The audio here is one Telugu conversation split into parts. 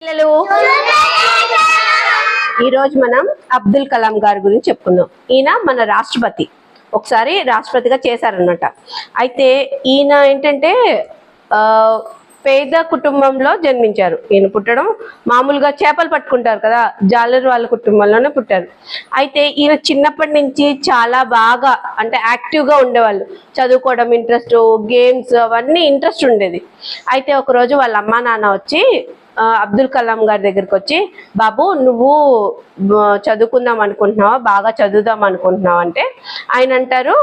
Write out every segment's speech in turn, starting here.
పిల్లలు ఈ రోజు మనం అబ్దుల్ కలాం గారి గురించి చెప్పుకుందాం. ఈయన మన రాష్ట్రపతి, ఒకసారి రాష్ట్రపతిగా చేశారనమాట. అయితే ఈయన ఏంటంటే పేద కుటుంబంలో జన్మించారు. ఈయన పుట్టడం మామూలుగా చేపలు పట్టుకుంటారు కదా, జాలర్ వాళ్ళ కుటుంబంలోనే పుట్టారు. అయితే ఈయన చిన్నప్పటి నుంచి చాలా బాగా అంటే యాక్టివ్గా ఉండేవాళ్ళు. చదువుకోవడం ఇంట్రెస్ట్, గేమ్స్ అవన్నీ ఇంట్రెస్ట్ ఉండేది. అయితే ఒకరోజు వాళ్ళ అమ్మా నాన్న వచ్చి అబ్దుల్ కలాం గారి దగ్గరికి వచ్చి, బాబు నువ్వు చదువుకుందాం అనుకుంటున్నావా, బాగా చదువుదాం అనుకుంటున్నావు అంటే ఆయన అంటారు,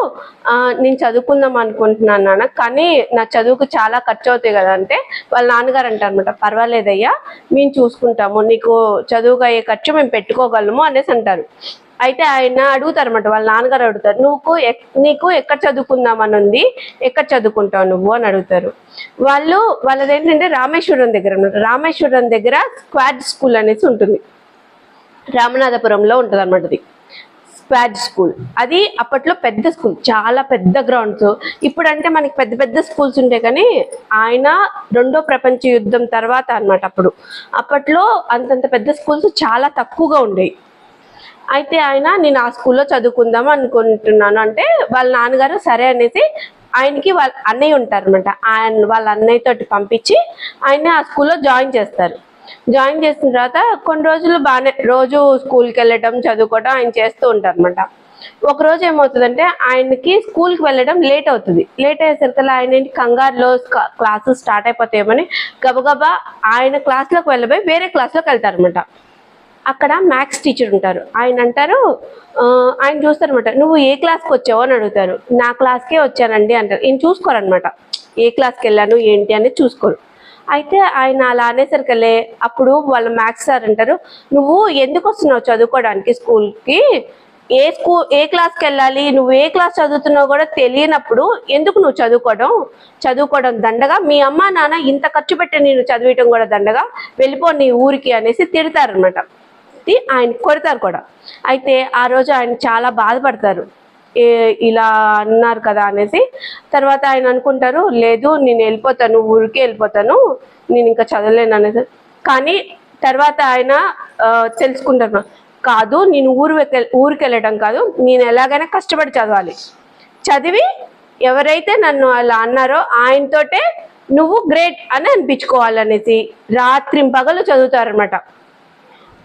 నేను చదువుకుందాం అనుకుంటున్నాను నాన్న, కానీ నా చదువుకు చాలా ఖర్చు అవుతాయి కదా అంటే వాళ్ళ నాన్నగారు అంటారు అనమాట, పర్వాలేదయ్యా మేము చూసుకుంటాము, నీకు చదువుకు అయ్యే ఖర్చు మేము పెట్టుకోగలము అనేసి అంటారు. అయితే ఆయన అడుగుతారు అనమాట, వాళ్ళ నాన్నగారు అడుగుతారు, నీకు ఎక్కడ చదువుకుందామని ఉంది, ఎక్కడ చదువుకుంటావు నువ్వు అని అడుగుతారు. వాళ్ళది ఏంటంటే రామేశ్వరం దగ్గర అనమాట. రామేశ్వరం దగ్గర స్క్వాడ్ స్కూల్ అనేసి ఉంటుంది, రామనాథపురంలో ఉంటుంది అనమాట. అది స్క్వాడ్ స్కూల్. అది అప్పట్లో పెద్ద స్కూల్, చాలా పెద్ద గ్రౌండ్స్. ఇప్పుడు అంటే మనకి పెద్ద పెద్ద స్కూల్స్ ఉంటాయి, కానీ ఆయన రెండో ప్రపంచ యుద్ధం తర్వాత అనమాట. అప్పట్లో అంతంత పెద్ద స్కూల్స్ చాలా తక్కువగా ఉండేవి. అయితే ఆయన నేను ఆ స్కూల్లో చదువుకుందాం అనుకుంటున్నాను అంటే వాళ్ళ నాన్నగారు సరే అనేసి ఆయనకి వాళ్ళ అన్నయ్య ఉంటారనమాట, వాళ్ళ అన్నయ్యతోటి పంపించి ఆయన ఆ స్కూల్లో జాయిన్ చేస్తారు. జాయిన్ చేసిన తర్వాత కొన్ని రోజులు బాగానే రోజు స్కూల్కి వెళ్ళటం చదువుకోవడం ఆయన చేస్తూ ఉంటారు అనమాట. ఒకరోజు ఏమవుతుందంటే ఆయనకి స్కూల్కి వెళ్ళడం లేట్ అవుతుంది. లేట్ అయ్యేసరికి ఆయన కంగారులో క్లాసెస్ స్టార్ట్ అయిపోతాయేమని గబగబా ఆయన క్లాస్లోకి వెళ్ళబోయి వేరే క్లాస్లోకి వెళ్తారనమాట. అక్కడ మ్యాథ్స్ టీచర్ ఉంటారు. ఆయన అంటారు, ఆయన చూస్తారనమాట, నువ్వు ఏ క్లాస్కి వచ్చావో అని అడుగుతారు. నా క్లాస్కే వచ్చానండి అంటారు. ఈయన చూసుకోరనమాట, ఏ క్లాస్కి వెళ్ళాను ఏంటి అనేది చూసుకోరు. అయితే ఆయన అలా అనేసరికలే అప్పుడు వాళ్ళ మ్యాథ్స్ సార్ అంటారు, నువ్వు ఎందుకు వస్తున్నావు చదువుకోవడానికి స్కూల్కి, ఏ క్లాస్కి వెళ్ళాలి, నువ్వు ఏ క్లాస్ చదువుతున్నావు కూడా తెలియనప్పుడు ఎందుకు నువ్వు చదువుకోవడం దండగా, మీ అమ్మ నాన్న ఇంత ఖర్చు పెట్టి నేను చదివేయటం కూడా దండగా, వెళ్ళిపో నీ ఊరికి అనేసి తిడతారనమాట. ఆయన కొడతారు కూడా. అయితే ఆ రోజు ఆయన చాలా బాధపడతారు, ఇలా అన్నారు కదా అనేసి. తర్వాత ఆయన అనుకుంటారు, లేదు నేను వెళ్ళిపోతాను, ఊరికి వెళ్ళిపోతాను, నేను ఇంకా చదవలేను అనేసి. కానీ తర్వాత ఆయన తెలుసుకుంటారు, కాదు నేను ఊరికి వెళ్ళడం కాదు, నేను ఎలాగైనా కష్టపడి చదవాలి, చదివి ఎవరైతే నన్ను అలా అన్నారో ఆయనతోటే నువ్వు గ్రేట్ అని అనిపించుకోవాలనేసి రాత్రింపగలు చదువుతారనమాట.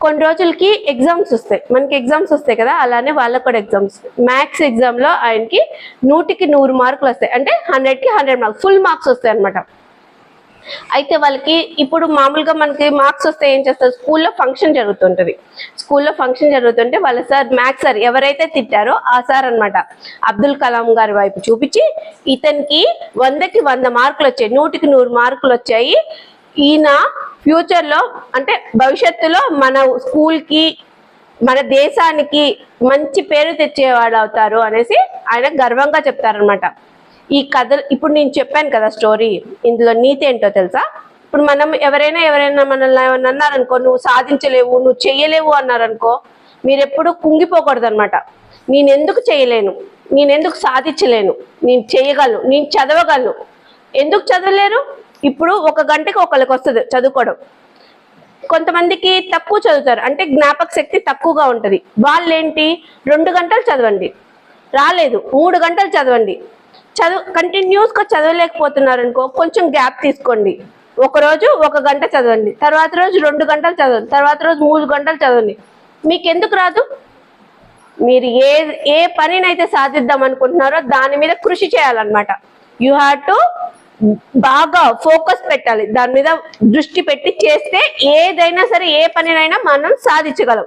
కొన్ని రోజులకి ఎగ్జామ్స్ వస్తాయి, మనకి ఎగ్జామ్స్ వస్తాయి కదా, అలానే వాళ్ళకు కూడా ఎగ్జామ్స్. మ్యాథ్స్ ఎగ్జామ్లో ఆయనకి 100కి 100 మార్కులు వస్తాయి, అంటే 100కి 100 మార్క్స్, ఫుల్ మార్క్స్ వస్తాయి అనమాట. అయితే వాళ్ళకి ఇప్పుడు మామూలుగా మనకి మార్క్స్ వస్తే ఏం చేస్తారు, స్కూల్లో ఫంక్షన్ జరుగుతుంటుంది. స్కూల్లో ఫంక్షన్ జరుగుతుంటే వాళ్ళ సార్, మ్యాథ్స్ సార్ ఎవరైతే తిట్టారో ఆ సార్ అనమాట అబ్దుల్ కలాం గారి వైపు చూపించి, ఇతనికి 100కి 100 మార్కులు వచ్చాయి, 100కి 100 మార్కులు వచ్చాయి, ఈయన ఫ్యూచర్లో అంటే భవిష్యత్తులో మన స్కూల్కి మన దేశానికి మంచి పేరు తెచ్చేవాడు అవుతారు అనేసి ఆయన గర్వంగా చెప్తారనమాట. ఈ కథ ఇప్పుడు నేను చెప్పాను కదా స్టోరీ, ఇందులో నీతి ఏంటో తెలుసా? ఇప్పుడు మనం ఎవరైనా మనల్ని ఏమన్నా అన్నారనుకో, నువ్వు సాధించలేవు, నువ్వు చెయ్యలేవు అన్నారనుకో, మీరు ఎప్పుడు కుంగిపోకూడదు అనమాట. నేను ఎందుకు చేయలేను, నేను ఎందుకు సాధించలేను, నేను చేయగలను, నేను చదవగలను. ఎందుకు చదవలేరు? ఇప్పుడు 1 గంటకి ఒకరికి వస్తుంది చదువుకోవడం. కొంతమందికి తక్కువ చదువుతారు, అంటే జ్ఞాపక శక్తి తక్కువగా ఉంటుంది. వాళ్ళేంటి 2 గంటలు చదవండి, రాలేదు 3 గంటలు చదవండి. కంటిన్యూస్గా చదవలేకపోతున్నారు అనుకో, కొంచెం గ్యాప్ తీసుకోండి. ఒకరోజు 1 గంట చదవండి, తర్వాత రోజు 2 గంటలు చదవండి, తర్వాత రోజు 3 గంటలు చదవండి. మీకు ఎందుకు రాదు? మీరు ఏ పనినైతే సాధిద్దాం అనుకుంటున్నారో దాని మీద కృషి చేయాలన్నమాట. యూ హ్యావ్ టు బాగా ఫోకస్ పెట్టాలి, దాని మీద దృష్టి పెట్టి చేస్తే ఏదైనా సరే, ఏ పనినైనా మనం సాధించగలం.